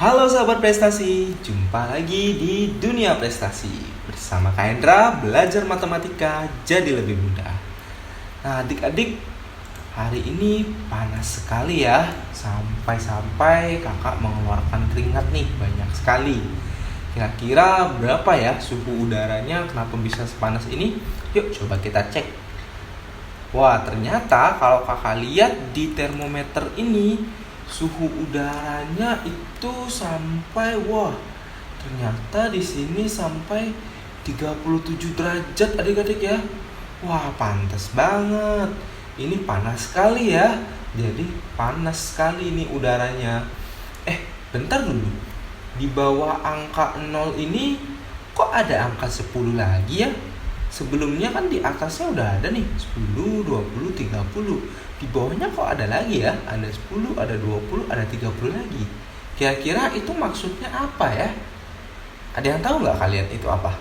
Halo sahabat prestasi, jumpa lagi di dunia prestasi. Bersama Kak Hendra, belajar matematika jadi lebih mudah. Nah adik-adik, hari ini panas sekali ya. Sampai-sampai kakak mengeluarkan keringat nih, banyak sekali. Kira-kira berapa ya suhu udaranya, kenapa bisa sepanas ini? Yuk coba kita cek. Wah, ternyata kalau kakak lihat di termometer ini suhu udaranya itu sampai ternyata di sini sampai 37 derajat adik-adik ya. Wah, pantas banget. Ini panas sekali ya. Jadi panas sekali ini udaranya. Bentar dulu. Di bawah angka 0 ini kok ada angka 10 lagi ya? Sebelumnya kan di atasnya udah ada nih 10, 20, 30. Di bawahnya kok ada lagi ya? Ada 10, ada 20, ada 30 lagi. Kira-kira itu maksudnya apa ya? Ada yang tahu nggak kalian itu apa?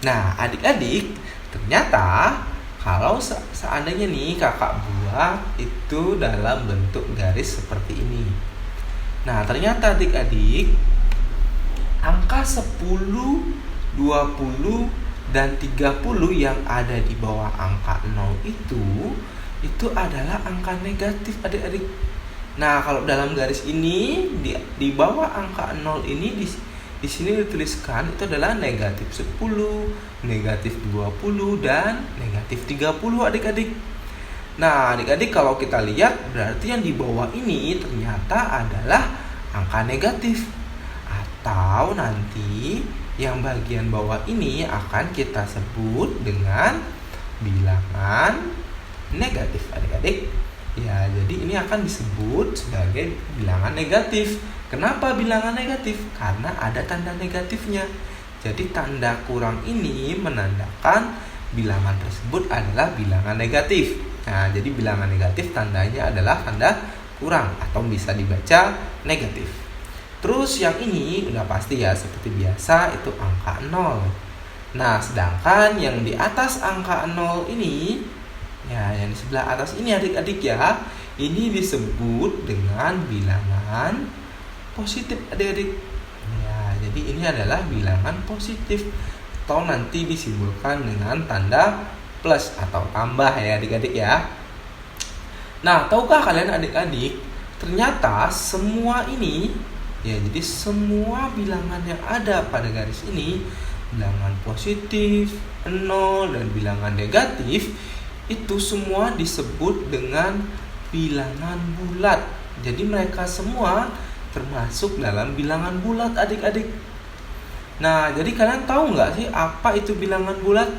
Nah adik-adik, ternyata kalau seandainya nih kakak buat itu dalam bentuk garis seperti ini. Nah ternyata adik-adik, angka 10, 20, dan 30 yang ada di bawah angka 0 itu adalah angka negatif adik-adik. Nah, kalau dalam garis ini di bawah angka 0 ini di sini dituliskan itu adalah negatif 10, negatif 20 dan negatif 30 adik-adik. Nah, adik-adik kalau kita lihat berarti yang di bawah ini ternyata adalah angka negatif. Atau nanti yang bagian bawah ini akan kita sebut dengan bilangan negatif adik-adik. Ya, jadi ini akan disebut sebagai bilangan negatif. Kenapa bilangan negatif? Karena ada tanda negatifnya. Jadi tanda kurang ini menandakan bilangan tersebut adalah bilangan negatif. Nah, jadi bilangan negatif tandanya adalah tanda kurang atau bisa dibaca negatif. Terus yang ini udah pasti ya, seperti biasa itu angka 0. Nah, sedangkan yang di atas angka 0 ini, ya yang di sebelah atas ini adik-adik ya, ini disebut dengan bilangan positif adik-adik. Ya, jadi ini adalah bilangan positif atau nanti disimbolkan dengan tanda plus atau tambah ya adik-adik ya. Nah, tahukah kalian adik-adik, ternyata semua ini ya, jadi semua bilangan yang ada pada garis ini, bilangan positif, 0, dan bilangan negatif, itu semua disebut dengan bilangan bulat. Jadi mereka semua termasuk dalam bilangan bulat adik-adik. Nah, jadi kalian tahu nggak sih apa itu bilangan bulat?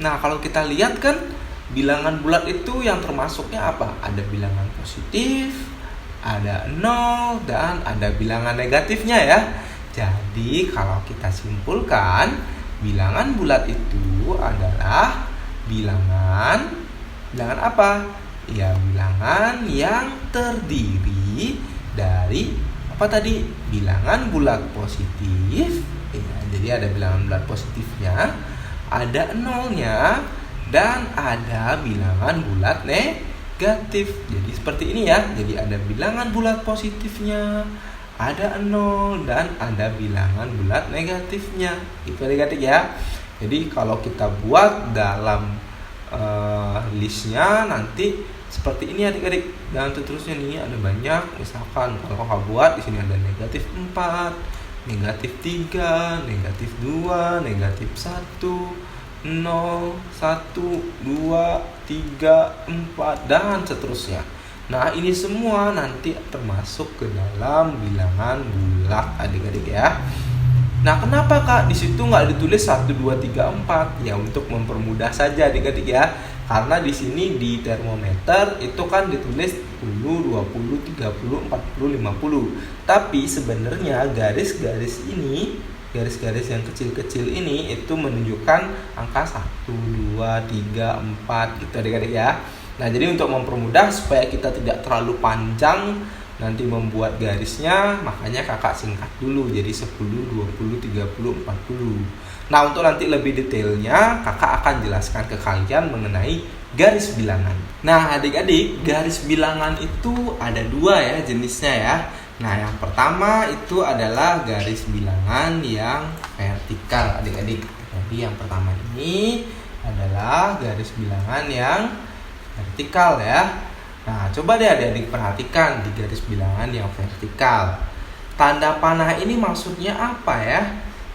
Nah, kalau kita lihat kan bilangan bulat itu yang termasuknya apa? Ada bilangan positif, ada 0, dan ada bilangan negatifnya ya. Jadi kalau kita simpulkan, bilangan bulat itu adalah bilangan apa? Ya, bilangan yang terdiri dari apa tadi? Bilangan bulat positif. Ya, jadi ada bilangan bulat positifnya, ada 0-nya, dan ada bilangan bulat negatif. Jadi seperti ini ya. Jadi ada bilangan bulat positifnya, ada 0, dan ada bilangan bulat negatifnya. Itu adik-adik ya. Jadi kalau kita buat dalam listnya nanti seperti ini adik-adik. Dan seterusnya nih ada banyak. Misalkan kalau kakak buat di sini ada negatif 4, negatif 3, negatif 2, negatif 1, 0, 1, 2, 3, 4, dan seterusnya. Nah, ini semua nanti termasuk ke dalam bilangan bulat adik-adik ya. Nah, kenapa Kak di situ nggak ditulis 1, 2, 3, 4? Ya, untuk mempermudah saja adik-adik ya. Karena di sini di termometer itu kan ditulis 10, 20, 30, 40, 50. Tapi sebenarnya garis-garis ini, garis-garis yang kecil-kecil ini itu menunjukkan angka 1, 2, 3, 4 gitu adik-adik ya. Nah, jadi untuk mempermudah supaya kita tidak terlalu panjang nanti membuat garisnya, makanya kakak singkat dulu jadi 10, 20, 30, 40. Nah, untuk nanti lebih detailnya kakak akan jelaskan ke kalian mengenai garis bilangan. Nah, adik-adik, garis bilangan itu ada dua ya jenisnya ya. Nah, yang pertama itu adalah garis bilangan yang vertikal, adik-adik. Jadi yang pertama ini adalah garis bilangan yang vertikal ya. Nah, coba deh adik-adik perhatikan di garis bilangan yang vertikal. Tanda panah ini maksudnya apa ya?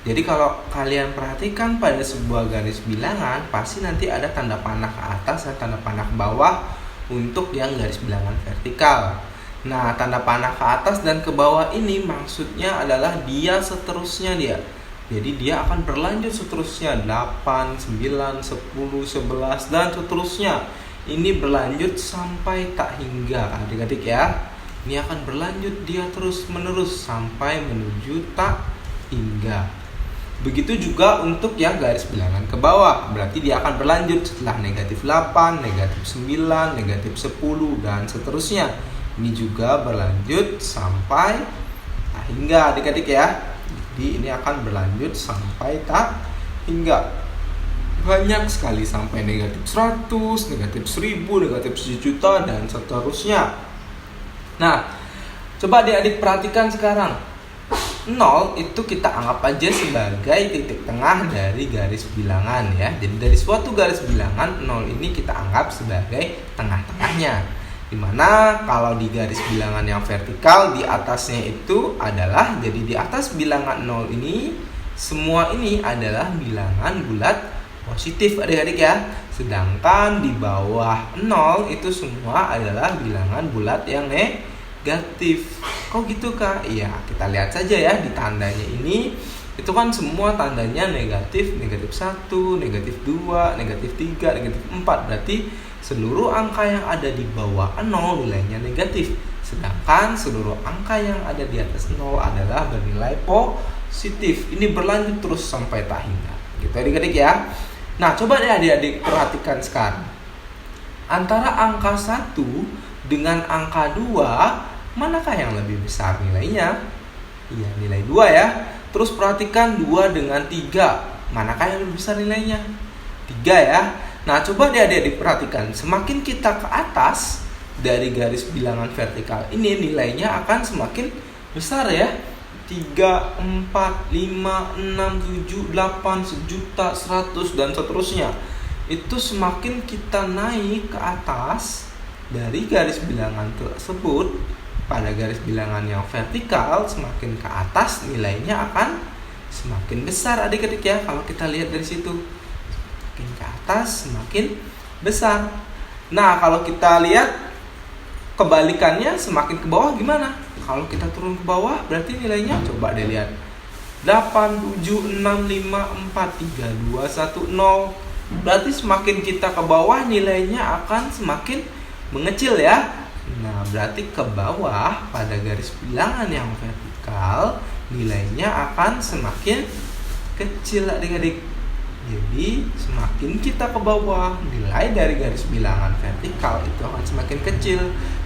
Jadi kalau kalian perhatikan pada sebuah garis bilangan, pasti nanti ada tanda panah ke atas dan tanda panah ke bawah untuk yang garis bilangan vertikal. Nah, tanda panah ke atas dan ke bawah ini maksudnya adalah dia seterusnya dia. Jadi dia akan berlanjut seterusnya 8, 9, 10, 11 dan seterusnya. Ini berlanjut sampai tak hingga, adik-adik ya. Ini akan berlanjut dia terus menerus sampai menuju tak hingga. Begitu juga untuk yang garis bilangan ke bawah. Berarti dia akan berlanjut setelah negatif 8, negatif 9, negatif 10 dan seterusnya. Ini juga berlanjut sampai tak hingga, adik-adik ya. Jadi ini akan berlanjut sampai tak hingga. Banyak sekali sampai negatif 100, negatif 1000, negatif 1.000.000 dan seterusnya. Nah, coba adik-adik perhatikan sekarang. 0 itu kita anggap aja sebagai titik tengah dari garis bilangan ya. Jadi dari suatu garis bilangan 0 ini kita anggap sebagai tengah-tengahnya. Dimana kalau di garis bilangan yang vertikal di atasnya itu adalah, jadi di atas bilangan 0 ini semua ini adalah bilangan bulat positif adik-adik ya. Sedangkan di bawah 0 itu semua adalah bilangan bulat yang negatif. Kok gitu Kak? Iya, kita lihat saja ya di tandanya ini. Itu kan semua tandanya negatif, negatif 1, negatif 2, negatif 3, negatif 4. Berarti seluruh angka yang ada di bawah 0 nilainya negatif. Sedangkan seluruh angka yang ada di atas 0 adalah bernilai positif. Ini berlanjut terus sampai tak hingga. Gitu adik-adik ya. Nah, coba deh adik-adik perhatikan sekarang. Antara angka 1 dengan angka 2, manakah yang lebih besar nilainya? Iya, nilai 2 ya. Terus perhatikan 2 dengan 3, manakah yang lebih besar nilainya? 3 ya. Nah, coba deh adik-adik perhatikan. Semakin kita ke atas dari garis bilangan vertikal ini, nilainya akan semakin besar ya. 3, 4, 5, 6, 7, 8, 1.000.000, 100 dan seterusnya. Itu semakin kita naik ke atas dari garis bilangan tersebut, pada garis bilangan yang vertikal, semakin ke atas nilainya akan semakin besar adik-adik ya. Kalau kita lihat dari situ, semakin ke atas semakin besar. Nah, kalau kita lihat kebalikannya, semakin ke bawah gimana? Kalau kita turun ke bawah berarti nilainya, coba deh lihat, 8, 7, 6, 5, 4, 3, 2, 1, 0. Berarti semakin kita ke bawah nilainya akan semakin mengecil ya. Nah, berarti ke bawah pada garis bilangan yang vertikal nilainya akan semakin kecil adik-adik. Jadi semakin kita ke bawah, nilai dari garis bilangan vertikal itu akan semakin kecil.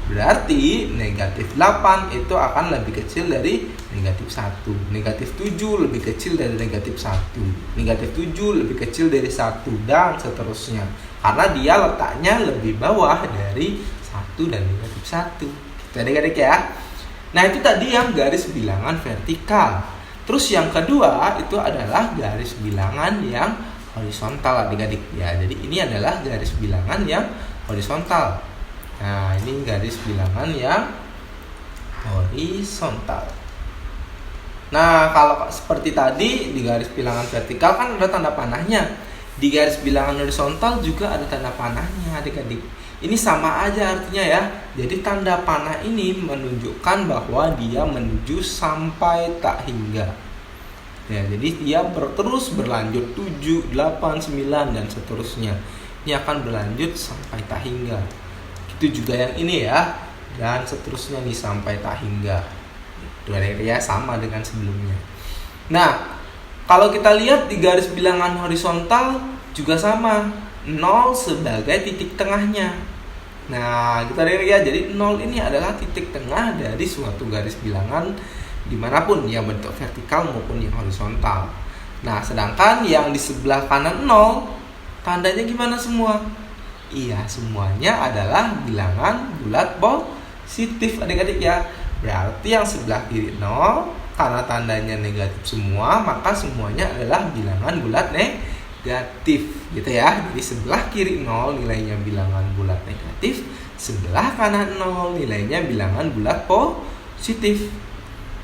Berarti negatif 8 itu akan lebih kecil dari negatif 1. Negatif 7 lebih kecil dari negatif 1. Negatif 7 lebih kecil dari 1 dan seterusnya. Karena dia letaknya lebih bawah dari 1 dan negatif 1. Gitu adik-adik ya. Nah, itu tadi yang garis bilangan vertikal. Terus yang kedua itu adalah garis bilangan yang horizontal adik-adik ya. Jadi ini adalah garis bilangan yang horizontal. Nah, ini garis bilangan yang horizontal. Nah, kalau seperti tadi di garis bilangan vertikal kan ada tanda panahnya. Di garis bilangan horizontal juga ada tanda panahnya adik-adik. Ini sama aja artinya ya. Jadi tanda panah ini menunjukkan bahwa dia menuju sampai tak hingga. Ya, jadi dia terus berlanjut 7, 8, 9 dan seterusnya. Ini akan berlanjut sampai tak hingga. Itu juga yang ini ya, dan seterusnya nih sampai tak hingga. Itu ya, sama dengan sebelumnya. Nah, kalau kita lihat di garis bilangan horizontal juga sama, 0 sebagai titik tengahnya. Nah, kita lihat ya, jadi 0 ini adalah titik tengah dari suatu garis bilangan dimanapun, yang bentuk vertikal maupun yang horizontal. Nah, sedangkan yang di sebelah kanan 0, tandanya gimana semua? Iya, semuanya adalah bilangan bulat positif adik-adik ya. Berarti yang sebelah kiri 0, karena tandanya negatif semua, maka semuanya adalah bilangan bulat negatif, gitu ya. Jadi sebelah kiri 0 nilainya bilangan bulat negatif, sebelah kanan 0 nilainya bilangan bulat positif.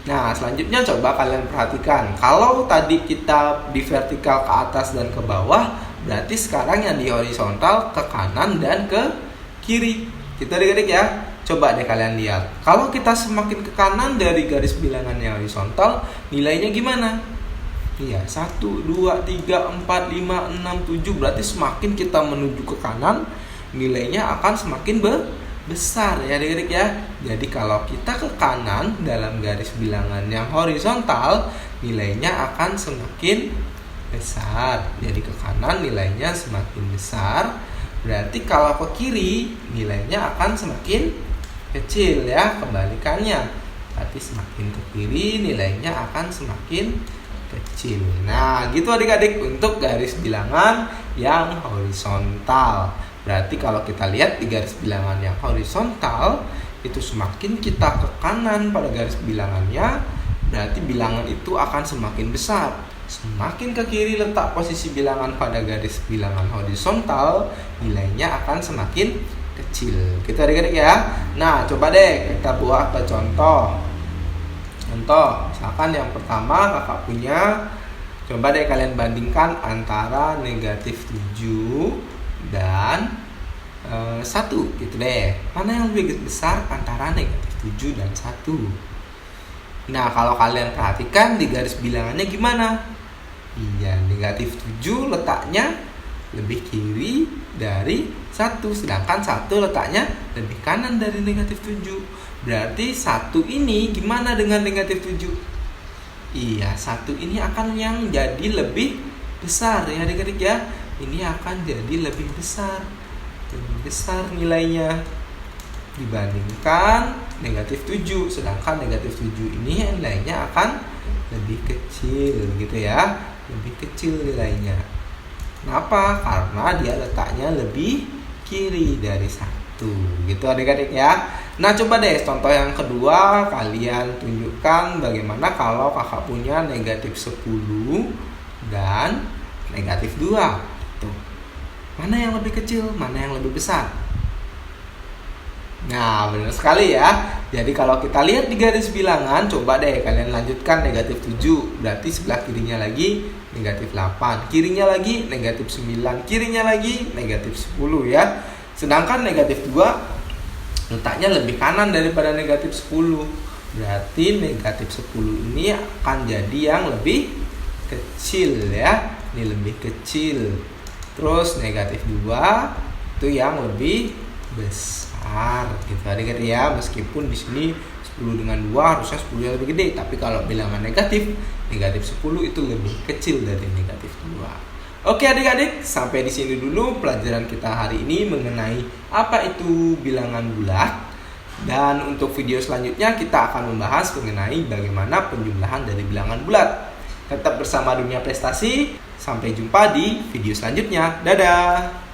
Nah, selanjutnya coba kalian perhatikan. Kalau tadi kita di vertikal ke atas dan ke bawah, berarti sekarang yang di horizontal ke kanan dan ke kiri. Gitu adik-adik ya. Coba deh kalian lihat. Kalau kita semakin ke kanan dari garis bilangan yang horizontal, nilainya gimana? Iya, 1, 2, 3, 4, 5, 6, 7. Berarti semakin kita menuju ke kanan, nilainya akan semakin besar ya adik-adik ya. Jadi kalau kita ke kanan dalam garis bilangan yang horizontal, nilainya akan semakin besar. Jadi ke kanan nilainya semakin besar. Berarti kalau ke kiri nilainya akan semakin kecil ya, kebalikannya. Berarti semakin ke kiri nilainya akan semakin kecil. Nah, gitu adik-adik untuk garis bilangan yang horizontal. Berarti kalau kita lihat di garis bilangan yang horizontal, itu semakin kita ke kanan pada garis bilangannya, berarti bilangan itu akan semakin besar. Semakin ke kiri letak posisi bilangan pada garis bilangan horizontal, nilainya akan semakin kecil. Gitu adik-adik ya. Nah, coba deh kita buat contoh. Contoh, misalkan yang pertama kakak punya, coba deh kalian bandingkan antara negatif 7 dan 1 gitu deh. Mana yang lebih besar antara negatif 7 dan 1? Nah, kalau kalian perhatikan di garis bilangannya gimana? Iya, negatif 7 letaknya lebih kiri dari 1, sedangkan 1 letaknya lebih kanan dari negatif 7. Berarti 1 ini gimana dengan negatif 7? Iya, 1 ini akan yang jadi lebih besar ya adik-adik ya. Ini akan jadi lebih besar nilainya dibandingkan negatif 7. Sedangkan negatif 7 ini nilainya akan lebih kecil gitu ya. Lebih kecil nilainya. Kenapa? Karena dia letaknya lebih kiri dari 1 gitu adik-adik ya. Nah, coba deh contoh yang kedua, kalian tunjukkan bagaimana kalau kakak punya negatif 10 dan negatif 2. Mana yang lebih kecil, mana yang lebih besar? Nah, benar sekali ya. Jadi kalau kita lihat di garis bilangan, coba deh kalian lanjutkan negatif 7. Berarti sebelah kirinya lagi negatif 8. Kirinya lagi negatif 9. Kirinya lagi negatif 10 ya. Sedangkan negatif 2 letaknya lebih kanan daripada negatif 10. Berarti negatif 10 ini akan jadi yang lebih kecil ya. Ini lebih kecil. Terus negatif 2 itu yang lebih besar gitu adik-adik ya. Meskipun di sini 10 dengan 2 harusnya 10 yang lebih gede, tapi kalau bilangan negatif 10 itu lebih kecil dari negatif 2. Oke adik-adik, sampai di sini dulu pelajaran kita hari ini mengenai apa itu bilangan bulat. Dan untuk video selanjutnya kita akan membahas mengenai bagaimana penjumlahan dari bilangan bulat. Tetap bersama Dunia Prestasi. Sampai jumpa di video selanjutnya. Dadah!